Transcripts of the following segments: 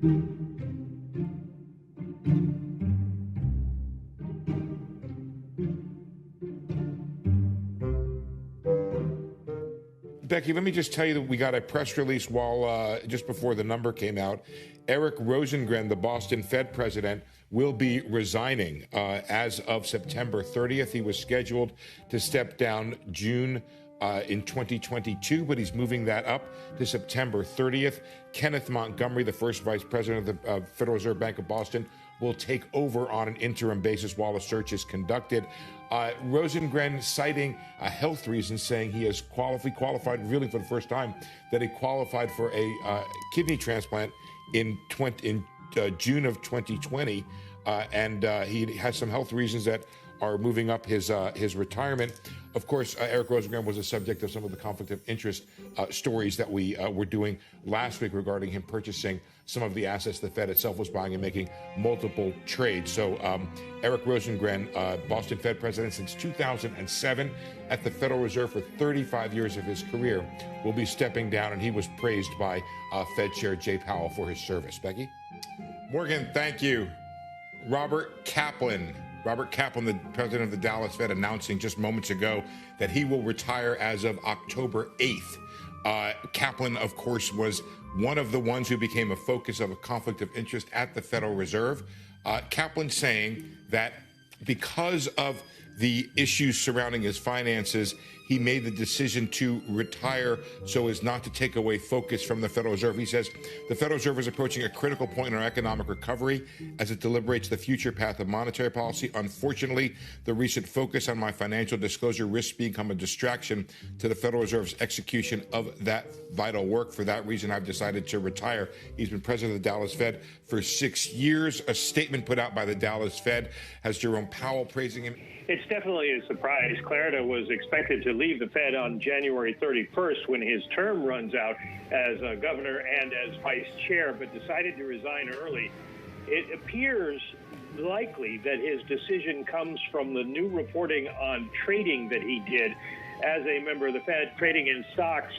Becky, let me just tell you that we got a press release while just before the number came out. Eric Rosengren, the Boston Fed president, will be resigning as of September 30th. He was scheduled to step down June in 2022, but he's moving that up to September 30th. Kenneth Montgomery, the first vice president of the Federal Reserve Bank of Boston, will take over on an interim basis while a search is conducted. Rosengren citing health reasons, saying he has qualified really for the first time, that he qualified for a kidney transplant in June of 2020, and he has some health reasons that are moving up his retirement. Of course, Eric Rosengren was the subject of some of the conflict of interest stories that we were doing last week regarding him purchasing some of the assets the Fed itself was buying and making multiple trades. So Eric Rosengren, Boston Fed president since 2007, at the Federal Reserve for 35 years of his career, will be stepping down, and he was praised by Fed Chair Jay Powell for his service. Becky? Morgan, thank you. Robert Kaplan, the president of the Dallas Fed, announcing just moments ago that he will retire as of October 8th. Kaplan, of course, was one of the ones who became a focus of a conflict of interest at the Federal Reserve. Kaplan saying that because of the issues surrounding his finances, he made the decision to retire so as not to take away focus from the Federal Reserve. He says, the Federal Reserve is approaching a critical point in our economic recovery as it deliberates the future path of monetary policy. Unfortunately, the recent focus on my financial disclosure risks become a distraction to the Federal Reserve's execution of that vital work. For that reason, I've decided to retire. He's been president of the Dallas Fed for 6 years. A statement put out by the Dallas Fed has Jerome Powell praising him. It's definitely a surprise. Clarida was expected to leave the Fed on January 31st when his term runs out as governor and as vice chair, but decided to resign early. It appears likely that his decision comes from the new reporting on trading that he did as a member of the Fed, trading in stocks.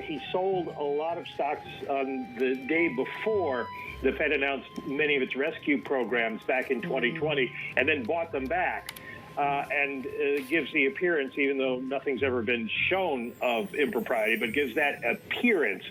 He sold a lot of stocks on the day before the Fed announced many of its rescue programs back in 2020, and then bought them back. And gives the appearance, even though nothing's ever been shown of impropriety, but gives that appearance.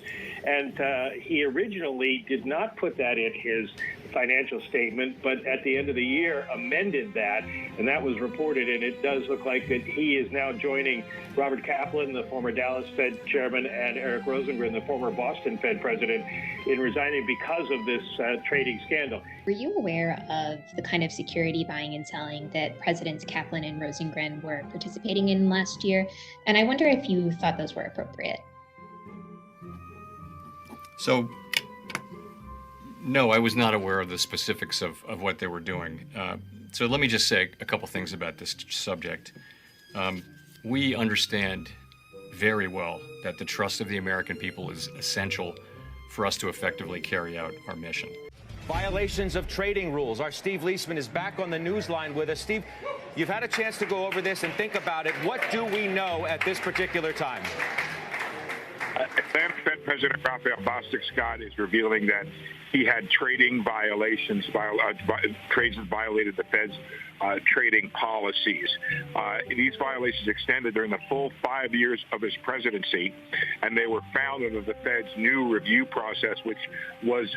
And he originally did not put that in his financial statement, but at the end of the year amended that, and that was reported, and it does look like that he is now joining Robert Kaplan, the former Dallas Fed chairman, and Eric Rosengren, the former Boston Fed president, in resigning because of this trading scandal. Were you aware of the kind of security buying and selling that Presidents Kaplan and Rosengren were participating in last year? And I wonder if you thought those were appropriate. So, no, I was not aware of the specifics of what they were doing. So let me just say a couple things about this subject. We understand very well that the trust of the American people is essential for us to effectively carry out our mission. Violations of trading rules. Our Steve Leisman is back on the Newsline with us. Steve, you've had a chance to go over this and think about it. What do we know at this particular time? Atlanta Fed President Raphael Bostic, Scott, is revealing that he had trading violations, trades that violated the Fed's trading policies. These violations extended during the full 5 years of his presidency, and they were found under the Fed's new review process, which was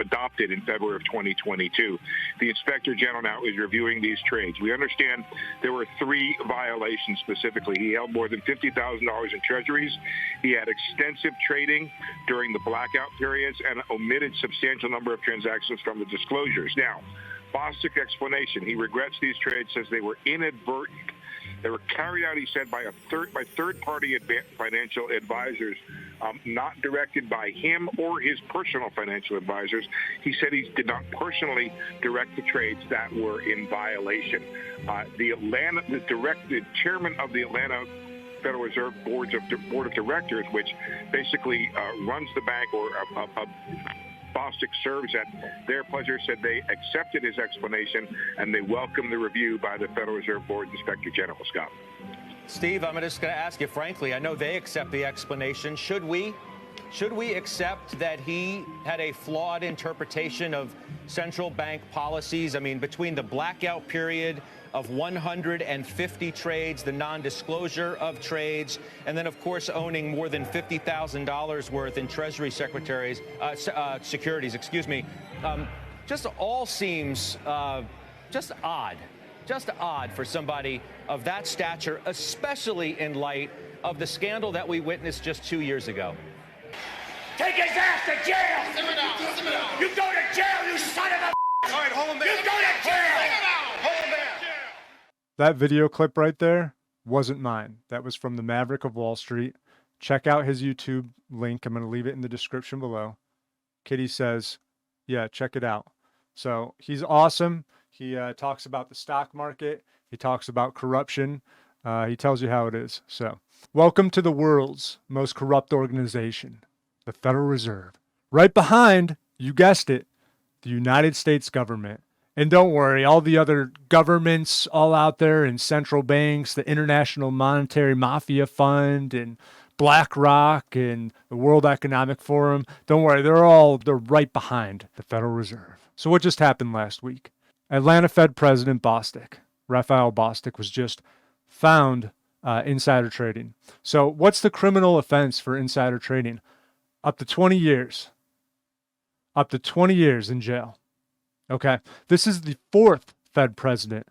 adopted in February of 2022. The Inspector General now is reviewing these trades. We understand there were 3 violations specifically. He held more than $50,000 in treasuries. He had extensive trading during the blackout periods and omitted substantial number of transactions from the disclosures. Now, Bostic explanation: he regrets these trades, says they were inadvertent. They were carried out, he said, by third-party financial advisors, not directed by him or his personal financial advisors. He said he did not personally direct the trades that were in violation. The chairman of the Atlanta Federal Reserve Board of Directors, which basically runs the bank, or Bostic serves at their pleasure, said they accepted his explanation and they welcome the review by the Federal Reserve Board Inspector General. Scott. Steve, I'm just going to ask you frankly, I know they accept the explanation. Should we? Should we accept that he had a flawed interpretation of central bank policies? I mean, between the blackout period of 150 trades, the non-disclosure of trades, and then, of course, owning more than $50,000 worth in Treasury securities, just all seems just odd for somebody of that stature, especially in light of the scandal that we witnessed just 2 years ago. Take his ass to jail! Simmer down, simmer down. You go to jail, you son of a... All right, hold him there. You go to jail! Hold him there. That video clip right there wasn't mine. That was from the Maverick of Wall Street. Check out his YouTube link. I'm going to leave it in the description below. Kitty says, yeah, check it out. So he's awesome. He talks about the stock market. He talks about corruption. He tells you how it is. So welcome to the world's most corrupt organization, the Federal Reserve. Right behind, you guessed it, the United States government. And don't worry, all the other governments all out there and central banks, the International Monetary Mafia Fund and BlackRock and the World Economic Forum, don't worry, they're right behind the Federal Reserve. So what just happened last week? Atlanta Fed President Bostic, Raphael Bostic, was just found insider trading. So what's the criminal offense for insider trading? Up to 20 years. Up to 20 years in jail. Okay. This is the fourth Fed president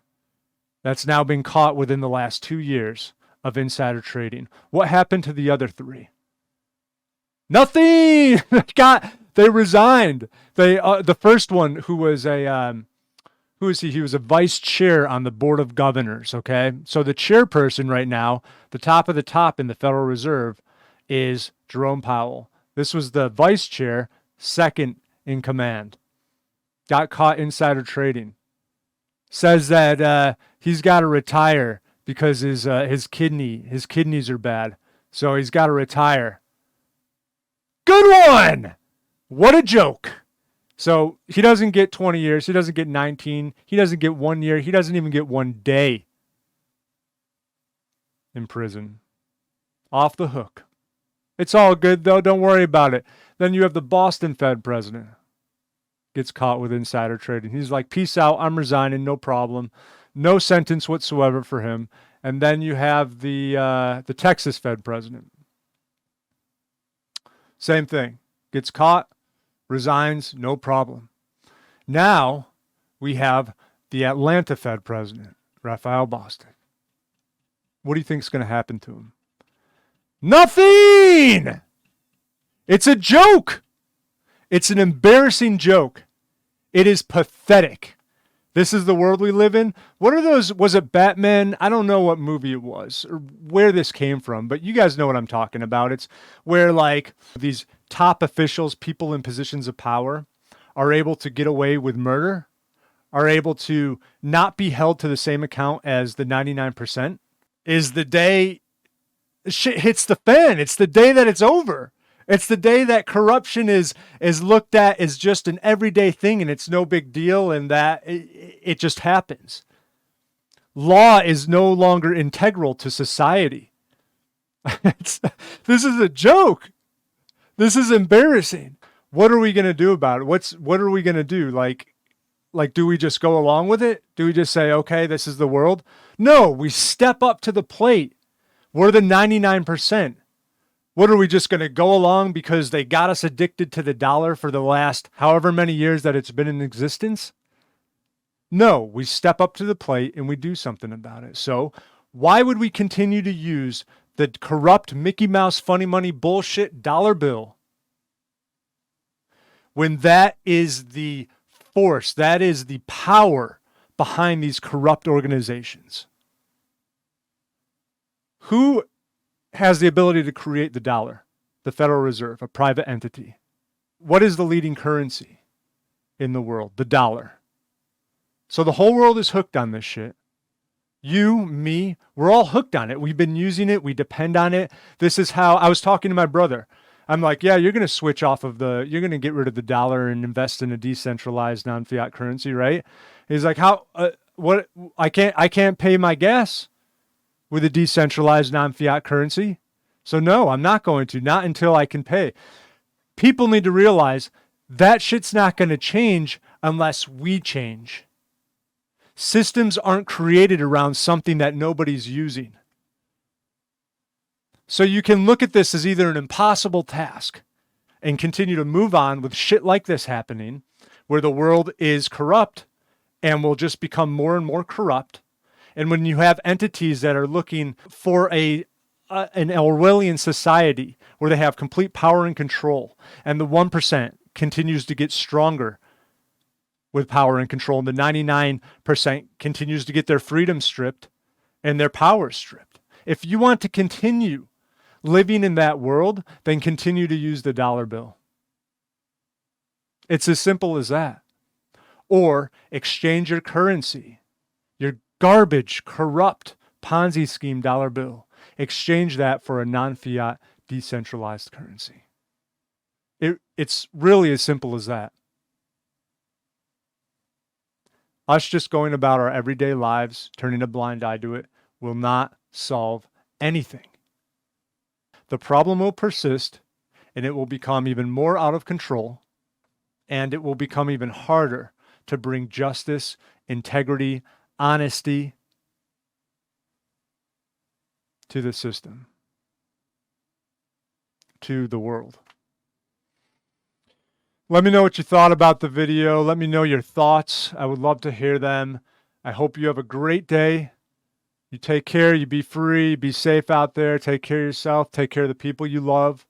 that's now been caught within the last 2 years of insider trading. What happened to the other three? Nothing! They resigned. The first one, who was who is he? He was a vice chair on the board of governors. Okay. So the chairperson right now, the top of the top in the Federal Reserve, is Jerome Powell. This was the vice chair, second in command. Got caught insider trading. Says that he's got to retire because his kidneys are bad. So he's got to retire. Good one! What a joke. So he doesn't get 20 years. He doesn't get 19. He doesn't get 1 year. He doesn't even get 1 day in prison. Off the hook. It's all good, though. Don't worry about it. Then you have the Boston Fed president. Gets caught with insider trading. He's like, peace out. I'm resigning. No problem. No sentence whatsoever for him. And then you have the Texas Fed president. Same thing. Gets caught. Resigns. No problem. Now we have the Atlanta Fed president, Raphael Bostic. What do you think is going to happen to him? Nothing! It's a joke. It's an embarrassing joke. It is pathetic. This is the world we live in. What are those? Was it Batman? I don't know what movie it was or where this came from, but you guys know what I'm talking about. It's where like these top officials, people in positions of power, are able to get away with murder, are able to not be held to the same account as the 99%. Is the day shit hits the fan. It's the day that it's over. It's the day that corruption is looked at as just an everyday thing and it's no big deal and that it just happens. Law is no longer integral to society. This is a joke. This is embarrassing. What are we going to do about it? What are we going to do? Like, do we just go along with it? Do we just say, okay, this is the world? No, we step up to the plate. We're the 99%. What are we just going to go along because they got us addicted to the dollar for the last however many years that it's been in existence? No, we step up to the plate and we do something about it. So why would we continue to use the corrupt Mickey Mouse funny money bullshit dollar bill when that is the force, that is the power behind these corrupt organizations? Who has the ability to create the dollar? The Federal Reserve, a private entity. What is the leading currency in the world? The dollar. So the whole world is hooked on this shit. You, me, we're all hooked on it. We've been using it. We depend on it. This is how I was talking to my brother. I'm like, yeah, you're going to switch off of you're going to get rid of the dollar and invest in a decentralized non-fiat currency, right? He's like, how, what, I can't pay my gas with a decentralized non-fiat currency. So no, I'm not going to, not until I can pay. People need to realize that shit's not going to change unless we change. Systems aren't created around something that nobody's using. So you can look at this as either an impossible task and continue to move on with shit like this happening, where the world is corrupt and will just become more and more corrupt. And when you have entities that are looking for an Orwellian society where they have complete power and control, and the 1% continues to get stronger with power and control, and the 99% continues to get their freedom stripped and their power stripped. If you want to continue living in that world, then continue to use the dollar bill. It's as simple as that. Or exchange your currency, your garbage, corrupt Ponzi scheme dollar bill. Exchange that for a non-fiat decentralized currency. It's really as simple as that. Us just going about our everyday lives, turning a blind eye to it, will not solve anything. The problem will persist, and it will become even more out of control, and it will become even harder to bring justice, integrity, honesty to the system, to the world. Let me know what you thought about the video. Let me know your thoughts. I would love to hear them. I hope you have a great day. You take care. You be free. Be safe out there. Take care of yourself. Take care of the people you love.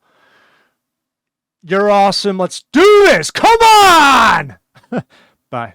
You're awesome. Let's do this. Come on. Bye.